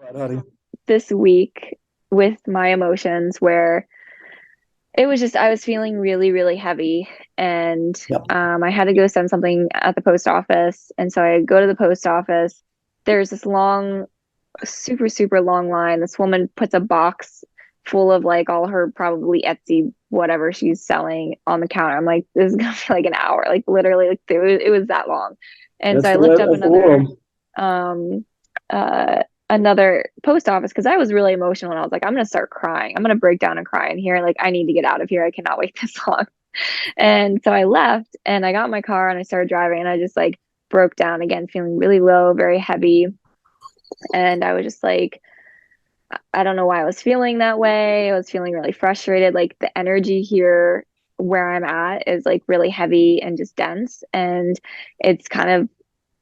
Right, honey. this week with my emotions where it was just I was feeling really, really heavy and Yep. I had to go send something at the post office. And so I go to the post office. There's this long, super, super long line. This woman puts a box full of like all her probably Etsy whatever she's selling on the counter. I'm like, this is gonna be like an hour, like literally, like it was that long. And so That's I the looked way up of the another world. um another post office because I was really emotional and I was like, I'm gonna start crying. I'm gonna break down and cry in here. Like I need to get out of here. I cannot wait this long. And so I left and I got in my car and I started driving and I just like broke down again, feeling really low, very heavy. And I was just like, I don't know why I was feeling that way. I was feeling really frustrated. Like the energy here where I'm at is like really heavy and just dense. And it's kind of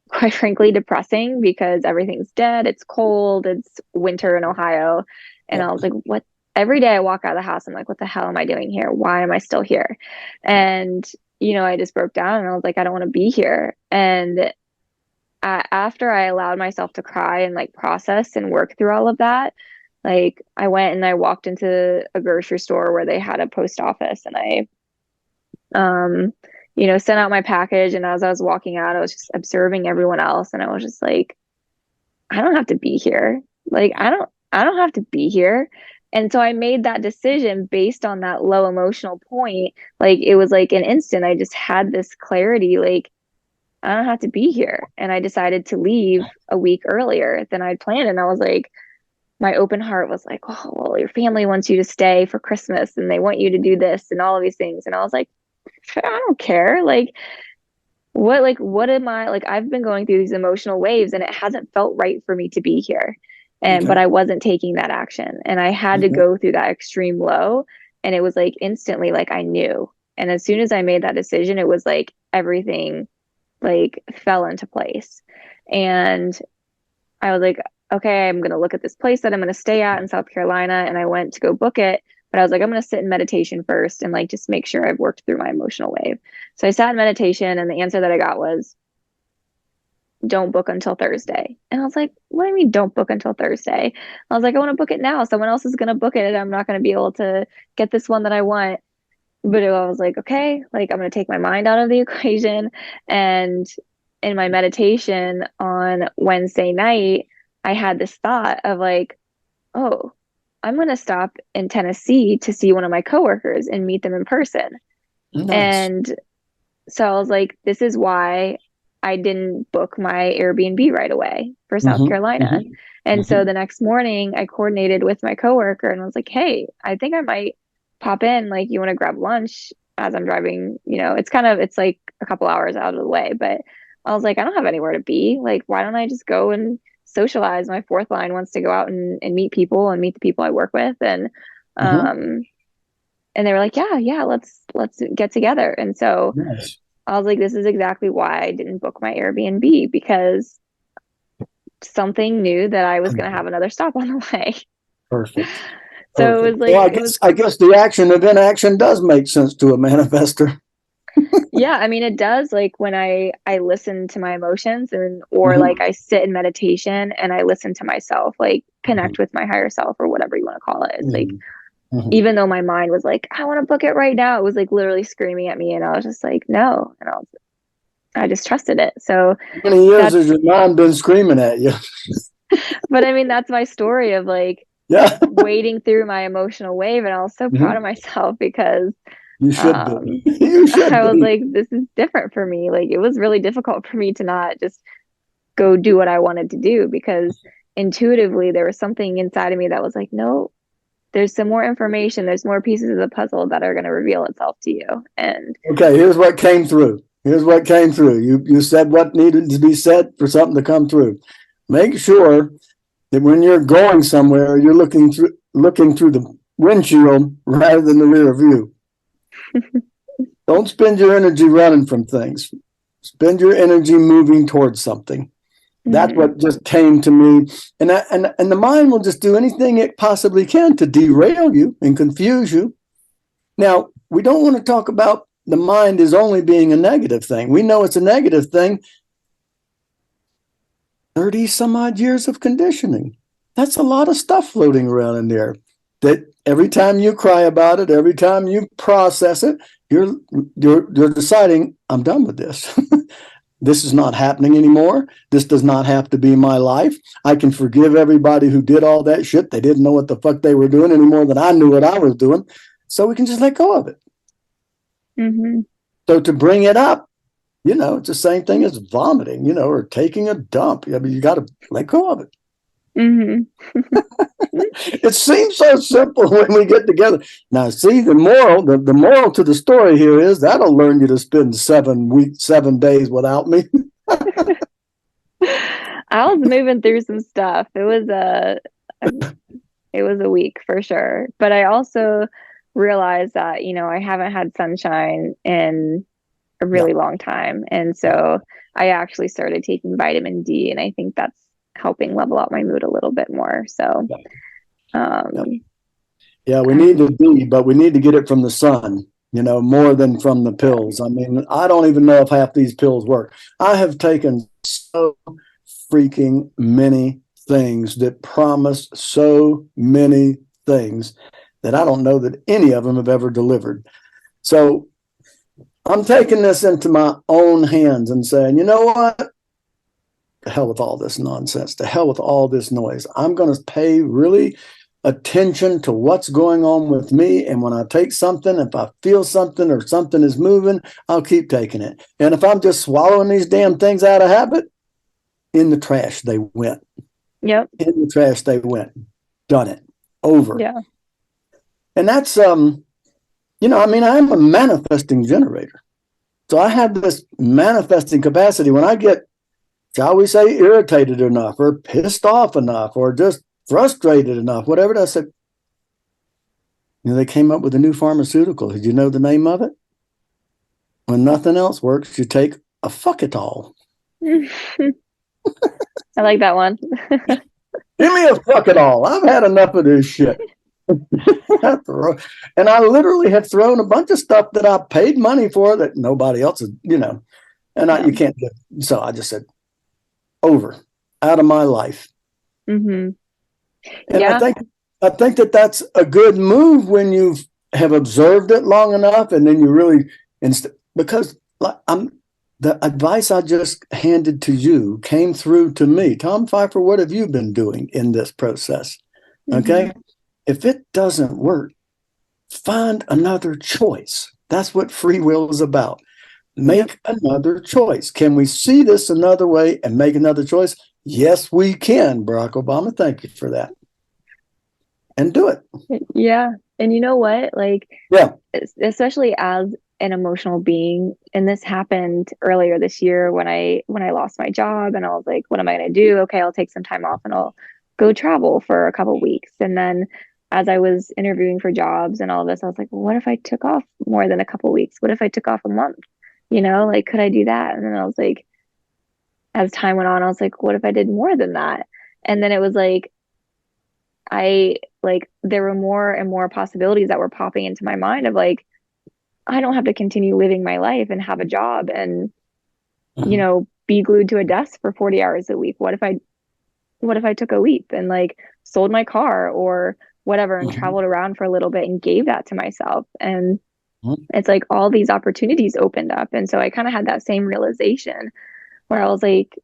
quite frankly depressing because everything's dead. It's cold. It's winter in Ohio. And I Yep. was like, what? Every day I walk out of the house, I'm like, what the hell am I doing here? Why am I still here? And, I just broke down and I was like, I don't want to be here. And after I allowed myself to cry and like process and work through all of that, like I went and I walked into a grocery store where they had a post office and um, sent out my package. And as I was walking out, I was just observing everyone else. And I was just like, I don't have to be here. Like, I don't have to be here. And so I made that decision based on that low emotional point. Like, it was like an instant. I just had this clarity, like, I don't have to be here. And I decided to leave a week earlier than I'd planned. And I was like, my open heart was like, oh, well, your family wants you to stay for Christmas and they want you to do this and all of these things. And I was like, I don't care. What am I like? I've been going through these emotional waves and it hasn't felt right for me to be here. But Okay. I wasn't taking that action. And I had to Okay. go through that extreme low. And it was like instantly like I knew. And as soon as I made that decision, it was like everything like fell into place. And I was like, okay, I'm going to look at this place that I'm going to stay at in South Carolina. And I went to go book it. But I was like, I'm going to sit in meditation first and like just make sure I've worked through my emotional wave. So I sat in meditation, and the answer that I got was, don't book until Thursday. And I was like, what do you mean, don't book until Thursday? I was like, I want to book it now. Someone else is going to book it, and I'm not going to be able to get this one that I want. But I was like, okay, like I'm going to take my mind out of the equation. And in my meditation on Wednesday night, I had this thought of like, oh, I'm going to stop in Tennessee to see one of my coworkers and meet them in person. Nice. And so I was like, this is why I didn't book my Airbnb right away for South Hmm. Carolina. Hmm. And so Hmm. the next morning, I coordinated with my coworker and I was like, hey, I think I might pop in. Like, you want to grab lunch as I'm driving? It's like a couple hours out of the way, but I was like, I don't have anywhere to be. Like, why don't I just go and socialize? My fourth line wants to go out and meet people and meet the people I work with. Hmm. Um, and they were like, yeah, yeah, let's get together. And so Nice. I was like, this is exactly why I didn't book my Airbnb because something knew that I was going to have another stop on the way. Perfect. So Perfect. Well, it was, I guess the action of inaction does make sense to a manifester. yeah, I mean, it does like when I listen to my emotions or like Hmm. I sit in meditation and I listen to myself, like Hmm. connect with my higher self or whatever you want to call it. It's like, Hmm. Hmm. even though my mind was like, I want to book it right now, it was like literally screaming at me. And I was just like, no. I just trusted it. So How many years that's, has your mind been screaming at you? but I mean, that's my story of like, Yeah. wading through my emotional wave, and I was so proud of Hmm. myself because You should be. um You should I was be. like, this is different for me. Like it was really difficult for me to not just go do what I wanted to do because intuitively there was something inside of me that was like, no, there's some more information, there's more pieces of the puzzle that are going to reveal itself to you. And Okay, here's what came through. Here's what came through. You said what needed to be said for something to come through. Make sure that when you're going somewhere, you're looking through the windshield rather than the rear view. Don't spend your energy running from things. Spend your energy moving towards something. That's mhm, what just came to me. And the mind will just do anything it possibly can to derail you and confuse you. Now, we don't want to talk about the mind is only being a negative thing. We know it's a negative thing. 30 some odd years of conditioning. That's a lot of stuff floating around in there that every time you cry about it, every time you process it, you're deciding, I'm done with this. This is not happening anymore. This does not have to be my life. I can forgive everybody who did all that shit. They didn't know what the fuck they were doing any more than I knew what I was doing. So we can just let go of it. Mm-hmm. So to bring it up, it's the same thing as vomiting, or taking a dump. I mean, you got to let go of it. Mm-hmm. It seems so simple when we get together. Now, see, the moral to the story here is that'll learn you to spend 7 days without me. I was moving through some stuff. It was a week for sure. But I also realized that, I haven't had sunshine in a Yeah, really long time. And yeah, so I actually started taking vitamin D, and I think that's helping level out my mood a little bit more. So, yeah, yeah. um, Yeah, we need I'm, the D, but we need to get it from the sun, more than from the yeah, pills. I mean, I don't even know if half these pills work. I have taken so freaking many things that promise so many things that I don't know that any of them have ever delivered. So I'm taking this into my own hands and saying, you know what? The hell with all this nonsense. The hell with all this noise. I'm going to pay really attention to what's going on with me. And when I take something, if I feel something or something is moving, I'll keep taking it. And if I'm just swallowing these damn things out of habit, in the trash they went. yep, In the trash they went. Done it. Over. yeah, And that's I mean, I'm a manifesting generator. So I have this manifesting capacity. When I get, shall we say, irritated enough or pissed off enough or just frustrated enough, whatever I said, they came up with a new pharmaceutical. Did you know the name of it? When nothing else works, you take a fuck it all. I like that one. Give me a fuck it all. I've had enough of this shit. And I literally have thrown a bunch of stuff that I paid money for that nobody else is, Yeah. you can't get. So I just said, over, out of my life. Mm-hmm. And Yeah. I think that that's a good move when you have observed it long enough, and then you really because the advice I just handed to you came through to me. Tom Pfeiffer, what have you been doing in this process? Mm-hmm. Okay, if it doesn't work, find another choice. That's what free will is about. Yep. Make another choice. Can we see this another way and make another choice? Yes, we can, Barack Obama. Thank you for that. And do it. Yeah. And you know what? Like, Yeah. especially as an emotional being, and this happened earlier this year when I lost my job, and I was like, what am I going to do? Okay, I'll take some time off and I'll go travel for a couple weeks. And then as I was interviewing for jobs and all this, I was like, well, what if I took off more than a couple weeks? What if I took off a month? Like, could I do that? And then I was like, as time went on, I was like, what if I did more than that? And then it was like, I like there were more and more possibilities that were popping into my mind of like, I don't have to continue living my life and have a job and, Mhm. be glued to a desk for 40 hours a week. What if I took a leap and like sold my car or whatever and Mhm. traveled around for a little bit and gave that to myself? And Mhm. it's like all these opportunities opened up. And so I kind of had that same realization where I was like,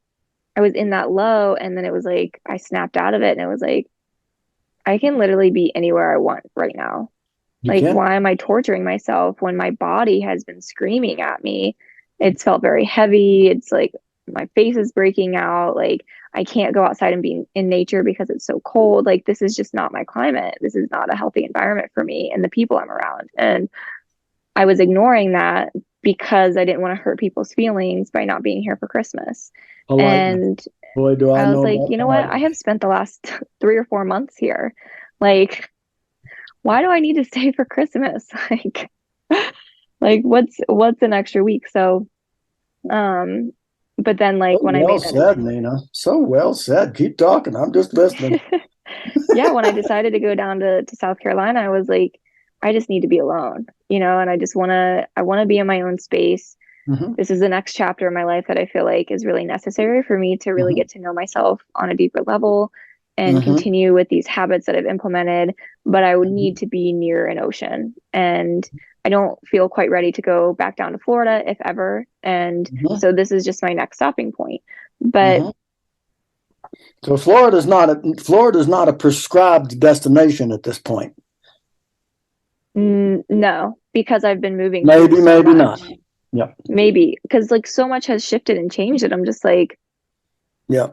I was in that low, and then it was like I snapped out of it, and it was like I can literally be anywhere I want right now. You Like, can. why am I torturing myself when my body has been screaming at me? It's felt very heavy. It's like my face is breaking out. Like, I can't go outside and be in nature because it's so cold. Like, this is just not my climate. This is not a healthy environment for me and the people I'm around. And I was ignoring that because I didn't want to hurt people's feelings by not being here for Christmas. Politeness. And Boy, do I I was know like, about you know what? I politeness. have spent the last 3 or 4 months here. Like, why do I need to stay for Christmas? Like what's an extra week? So, um, but then So like when I well made that said, Nina. So well said. Keep talking. I'm just listening. yeah, when I decided to go down to South Carolina, I was like, I just need to be alone, and I want to be in my own space. Hmm. This is the next chapter in my life that I feel like is really necessary for me to really Hmm. get to know myself on a deeper level. and continue with these habits that I've implemented, but I would need to be near an ocean. And I don't feel quite ready to go back down to Florida, if ever. And so this is just my next stopping point. But so Florida's not a prescribed destination at this point. No, because I've been moving. Maybe not. Yeah. Maybe because like so much has shifted and changed that I'm just like, yeah.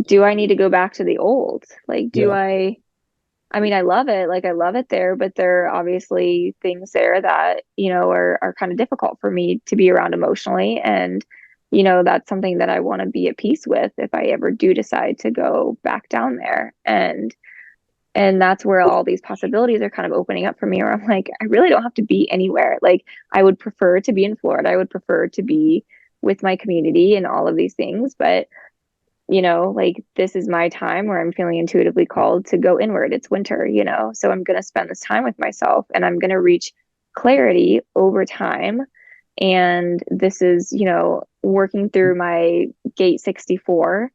Do I need to go back to the old? Like, I mean, I love it. Like, I love it there, but there are obviously things there that, are kind of difficult for me to be around emotionally. And, that's something that I want to be at peace with if I ever do decide to go back down there. And that's where all these possibilities are kind of opening up for me, where I'm like, I really don't have to be anywhere. Like, I would prefer to be in Florida. I would prefer to be with my community and all of these things. But, like, this is my time where I'm feeling intuitively called to go inward. It's winter, so I'm going to spend this time with myself and I'm going to reach clarity over time. And this is, working through my gate 64.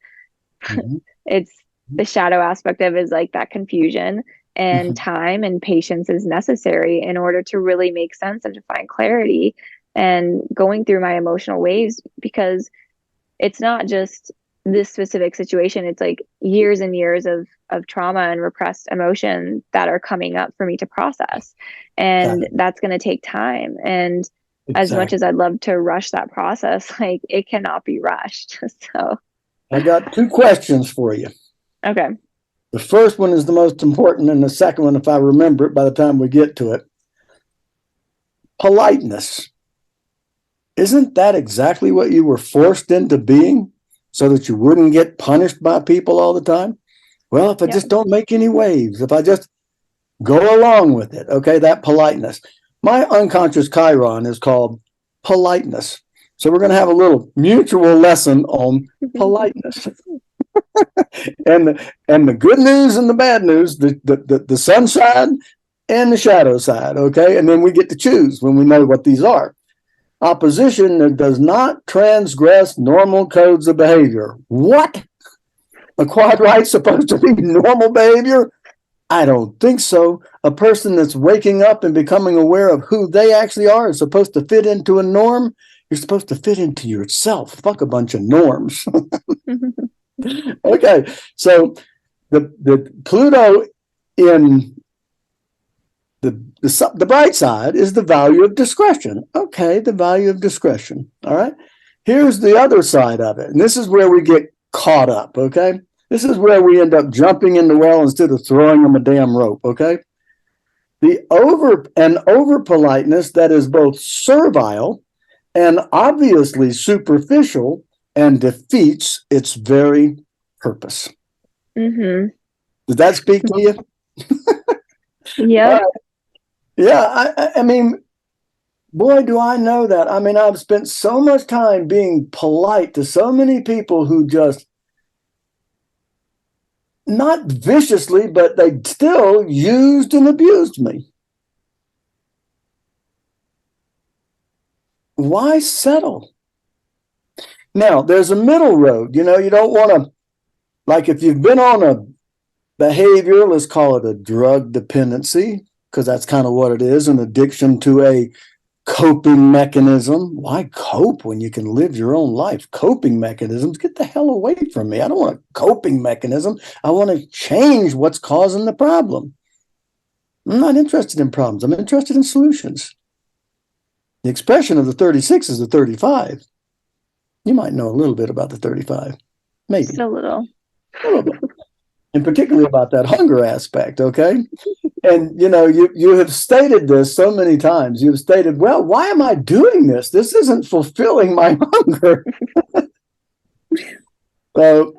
It's the shadow aspect of it is like that confusion, and time and patience is necessary in order to really make sense and to find clarity and going through my emotional waves, because it's not just this specific situation. It's like years and years of trauma and repressed emotion that are coming up for me to process. And that's going to take time. And as much as I'd love to rush that process, like, it cannot be rushed. So I got 2 questions for you. Okay. The first one is the most important, and the second one, if I remember it by the time we get to it. Politeness. Isn't that exactly what you were forced into being so that you wouldn't get punished by people all the time? Well, if I just don't make any waves, if I just go along with it, okay, that politeness. My unconscious Chiron is called politeness. So we're going to have a little mutual lesson on politeness. and the good news and the bad news, the sunshine and the shadow side, okay? And then we get to choose when we know what these are. Opposition that does not transgress normal codes of behavior. What? A quadrite's supposed to be normal behavior? I don't think so. A person that's waking up and becoming aware of who they actually are is supposed to fit into a norm. You're supposed to fit into yourself. Fuck a bunch of norms. Okay, so the Pluto in the bright side is the value of discretion. Okay, the value of discretion. All right. Here's the other side of it. And this is where we get caught up. Okay. This is where we end up jumping in the well instead of throwing them a damn rope. Okay. The over politeness that is both servile and obviously superficial and defeats its very purpose. Did that speak to you? Yeah. Yeah, I mean, boy, do I know that. I mean, I've spent so much time being polite to so many people who just, not viciously, but they still used and abused me. Why settle? Now, there's a middle road. You don't want to, like, if you've been on a behavior, let's call it a drug dependency, because that's kind of what it is, an addiction to a coping mechanism. Why cope when you can live your own life? Coping mechanisms, get the hell away from me. I don't want a coping mechanism. I want to change what's causing the problem. I'm not interested in problems. I'm interested in solutions. The expression of the 36 is the 35. You might know a little bit about the 35. Maybe. Just a little. A little bit. And particularly about that hunger aspect, okay? And, you have stated this so many times. You've stated, well, why am I doing this? This isn't fulfilling my hunger. So.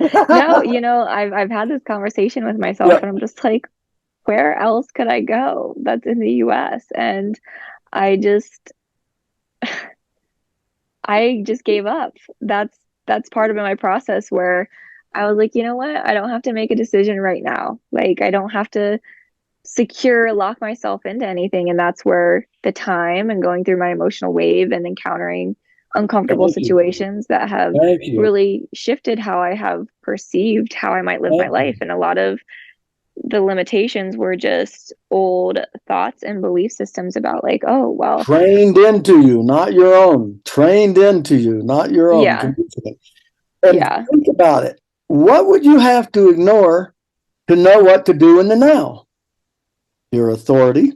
No, I've had this conversation with myself, and I'm just like, where else could I go that's in the US? And I just gave up. That's part of my process where I was like, you know what? I don't have to make a decision right now. Like, I don't have to lock myself into anything. And that's where the time and going through my emotional wave and encountering uncomfortable Thank you. situations that have Thank you. really shifted how I have perceived how I might live my Thank you. life. And a lot of the limitations were just old thoughts and belief systems about, like, oh, well, Trained into you, not your own. Trained into you, not your own. yeah, And yeah, think about it. What would you have to ignore to know what to do in the now? Your authority,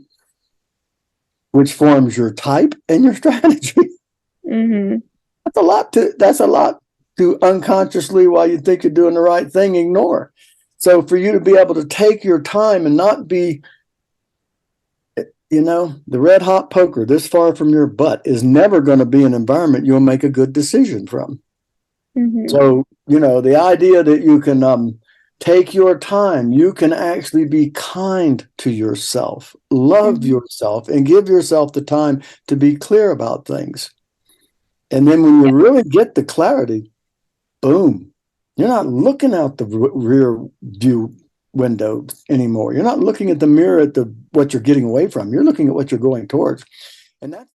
which forms your type and your strategy. mm-hmm, That's a lot to unconsciously, while you think you're doing the right thing, ignore. So for you to be able to take your time and not be, the red hot poker this far from your butt is never going to be an environment you'll make a good decision from. mm-hmm, So, the idea that you can take your time, you can actually be kind to yourself, love mm-hmm. yourself, and give yourself the time to be clear about things. And then when you really get the clarity, boom, you're not looking out the rear view window anymore. You're not looking at the mirror at what you're getting away from. You're looking at what you're going towards. And that's